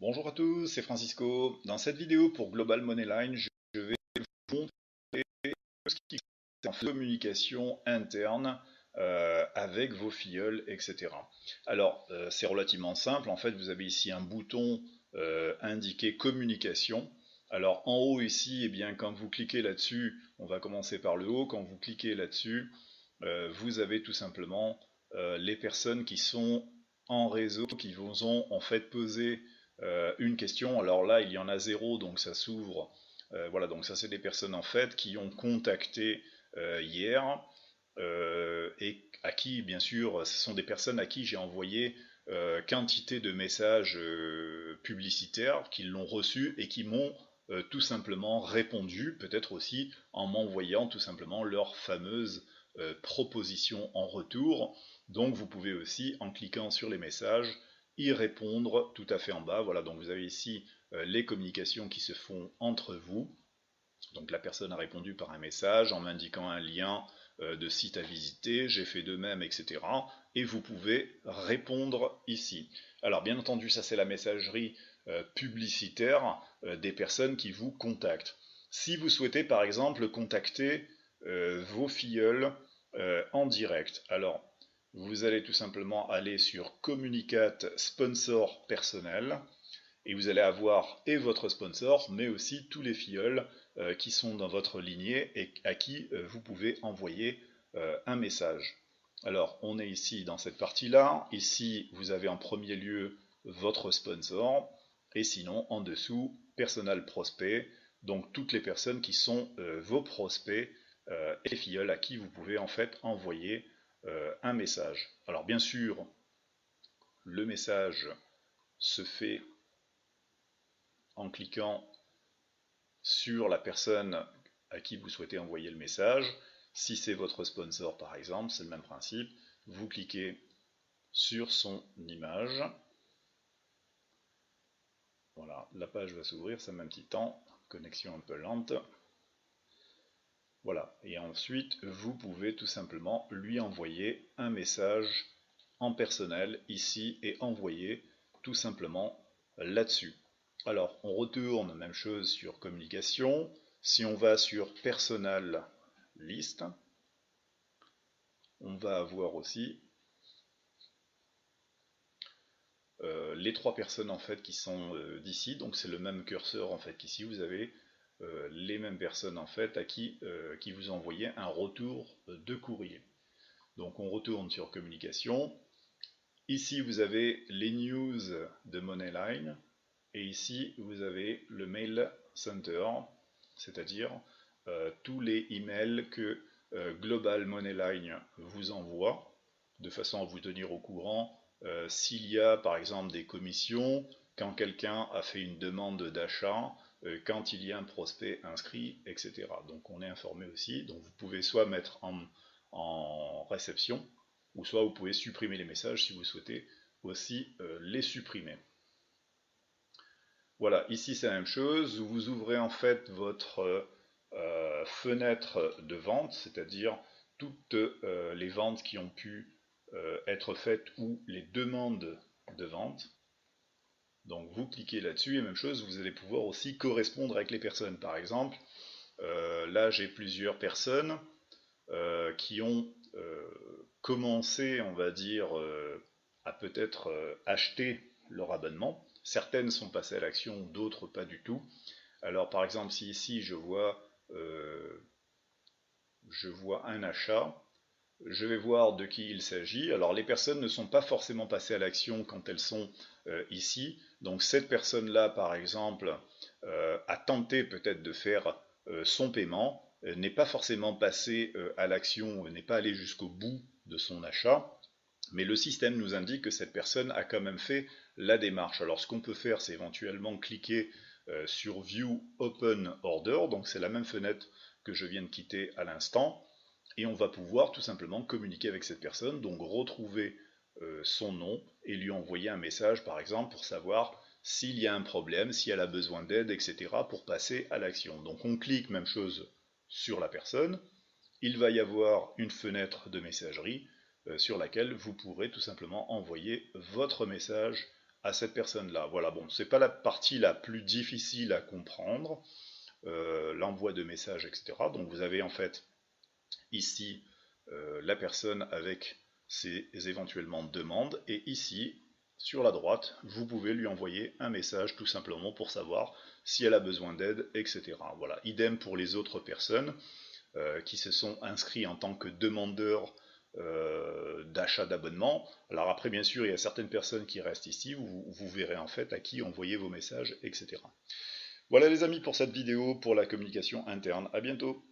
Bonjour à tous, c'est Francisco. Dans cette vidéo pour Global Moneyline, je vais vous montrer ce qui est en communication interne avec vos filleuls, etc. Alors, c'est relativement simple. En fait, vous avez ici un bouton indiqué communication. Alors, en haut ici, eh bien, quand vous cliquez là-dessus, on va commencer par le haut. Quand vous cliquez là-dessus, vous avez tout simplement les personnes qui sont en réseau, qui vous ont en fait posé une question. Alors là, il y en a zéro, donc ça s'ouvre. Voilà, donc ça c'est des personnes en fait qui ont contacté hier et à qui, bien sûr, ce sont des personnes à qui j'ai envoyé quantité de messages publicitaires qui l'ont reçu et qui m'ont tout simplement répondu, peut-être aussi en m'envoyant tout simplement leur fameuse proposition en retour. Donc vous pouvez aussi, en cliquant sur les messages, y répondre tout à fait en bas. Voilà, donc vous avez ici les communications qui se font entre vous. Donc la personne a répondu par un message en m'indiquant un lien de site à visiter, j'ai fait de même, etc. Et vous pouvez répondre ici. Alors bien entendu, ça c'est la messagerie publicitaire des personnes qui vous contactent. Si vous souhaitez par exemple contacter vos filleuls en direct, alors vous allez tout simplement aller sur Communicate Sponsor Personnel et vous allez avoir et votre sponsor, mais aussi tous les filleuls qui sont dans votre lignée et à qui vous pouvez envoyer un message. Alors, on est ici dans cette partie-là. Ici, vous avez en premier lieu votre sponsor, et sinon, en dessous, Personal Prospect, donc toutes les personnes qui sont vos prospects et filleuls à qui vous pouvez en fait envoyer un message. Alors, bien sûr, le message se fait en cliquant sur la personne à qui vous souhaitez envoyer le message. Si c'est votre sponsor par exemple, c'est le même principe. Vous cliquez sur son image. Voilà, la page va s'ouvrir, ça met un petit temps. Connexion un peu lente. Voilà, et ensuite vous pouvez tout simplement lui envoyer un message en personnel ici et envoyer tout simplement là-dessus. Alors on retourne, même chose sur communication. Si on va sur personal list, on va avoir aussi les trois personnes en fait qui sont d'ici, donc c'est le même curseur en fait qu'ici, vous avez les mêmes personnes en fait à qui vous envoyez un retour de courrier. Donc on retourne sur communication. Ici vous avez les news de Moneyline et ici vous avez le mail center, c'est-à-dire tous les emails que Global Moneyline vous envoie de façon à vous tenir au courant s'il y a par exemple des commissions, quand quelqu'un a fait une demande d'achat, quand il y a un prospect inscrit, etc. Donc on est informé aussi, donc vous pouvez soit mettre en réception, ou soit vous pouvez supprimer les messages si vous souhaitez aussi les supprimer. Voilà, ici c'est la même chose, vous ouvrez en fait votre fenêtre de vente, c'est-à-dire toutes les ventes qui ont pu être faites ou les demandes de vente. Donc vous cliquez là-dessus et même chose, vous allez pouvoir aussi correspondre avec les personnes. Par exemple, là j'ai plusieurs personnes qui ont commencé, on va dire, à peut-être acheter leur abonnement. Certaines sont passées à l'action, d'autres pas du tout. Alors par exemple, si ici je vois un achat, je vais voir de qui il s'agit. Alors les personnes ne sont pas forcément passées à l'action quand elles sont ici. Donc cette personne-là, par exemple, a tenté peut-être de faire son paiement, n'est pas forcément passée à l'action, n'est pas allée jusqu'au bout de son achat. Mais le système nous indique que cette personne a quand même fait la démarche. Alors ce qu'on peut faire, c'est éventuellement cliquer sur View Open Order, donc c'est la même fenêtre que je viens de quitter à l'instant, et on va pouvoir tout simplement communiquer avec cette personne, donc retrouver son nom et lui envoyer un message par exemple pour savoir s'il y a un problème, si elle a besoin d'aide, etc. pour passer à l'action. Donc on clique, même chose, sur la personne, il va y avoir une fenêtre de messagerie sur laquelle vous pourrez tout simplement envoyer votre message à cette personne-là. Voilà, bon, c'est pas la partie la plus difficile à comprendre, l'envoi de messages, etc. Donc vous avez en fait ici la personne avec ses éventuellement demandes, et ici, sur la droite, vous pouvez lui envoyer un message tout simplement pour savoir si elle a besoin d'aide, etc. Voilà, idem pour les autres personnes qui se sont inscrits en tant que demandeurs d'achat d'abonnement. Alors après, bien sûr, il y a certaines personnes qui restent ici, vous verrez en fait à qui envoyer vos messages, etc. Voilà les amis pour cette vidéo, pour la communication interne. À bientôt.